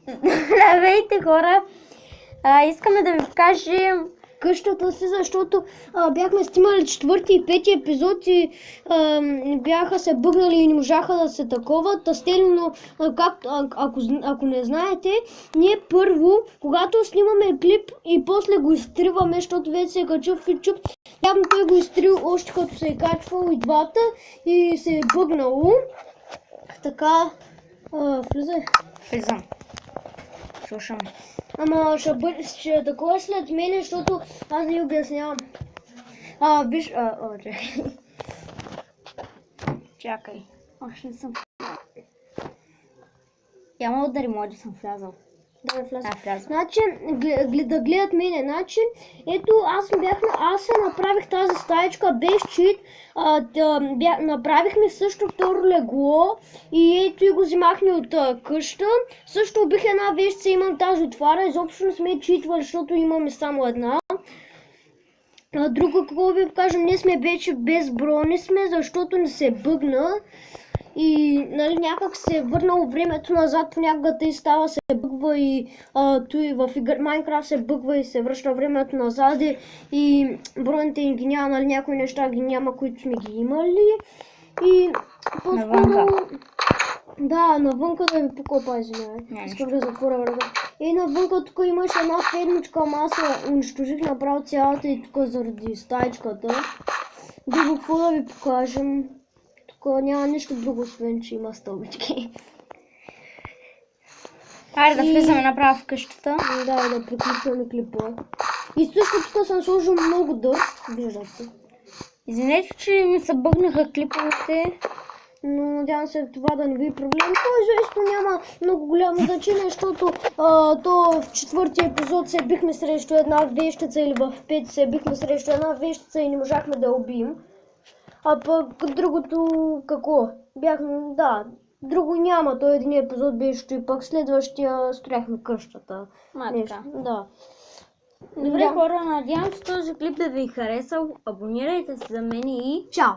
Здравейте, хора! Искаме да ви покажем къщата си, защото бяхме снимали 4-ти и 5-ти епизод и бяха се бъгнали и не можаха да се таковат. Естествено, ако не знаете, ние първо, когато снимаме клип и после го изтриваме, защото вече се е качил в YouTube, явно той го изтрил още като се е качвал и двата и се е бъгнало. Така, Влизам. Слушам. Ама ще е такова след мене, защото аз не обяснявам. Виж, Чакай. Още не съм. Я мога да ремонти съм влязал. Да, вляза. Значи, да гледат мене. Значи, ето аз се направих тази стаечка без чит. Направихме също второ легло и ето и го взимахме от къща. Също убих една вещица, имам тази отвара. Изобщо не сме читвали, защото имаме само една. Друго, какво ви кажем, ние сме вече без брони сме, защото не се бъгна. И нали, някак се е върнало времето назад, понякога тъй става, се бъгва и той в Майнкрафт се бъгва и се връща времето назад и броните ги няма, нали, някои неща ги няма, които сме ги имали. И по-скоро... Да, навънка да ви покопа, извинявай. Искам да затворя врата. И навънка тук имаше една фермичка, ама аз унищожих направо цялата и тук заради стаечката. Друго, какво да ви покажем? Тук няма нищо друго, освен че има стълбички. Айде да влизаме направо в къщата. Да приключваме клипа. И също тук съм сложил много дърт, виждате. Извинете, че ми се бъгнаха клиповете. Но надявам се това да не ви е проблем. Това известно няма много голямо значение, защото то в 4-ти епизод се бихме срещу една вещица или в 5 се бихме срещу една вещица и не можахме да я убием. А пък другото какво? Друго няма. Той един епизод беше и пък следващия строяхме къщата. Да. Добре, хора, надявам се този клип да ви е харесал. Абонирайте се за мен и чао!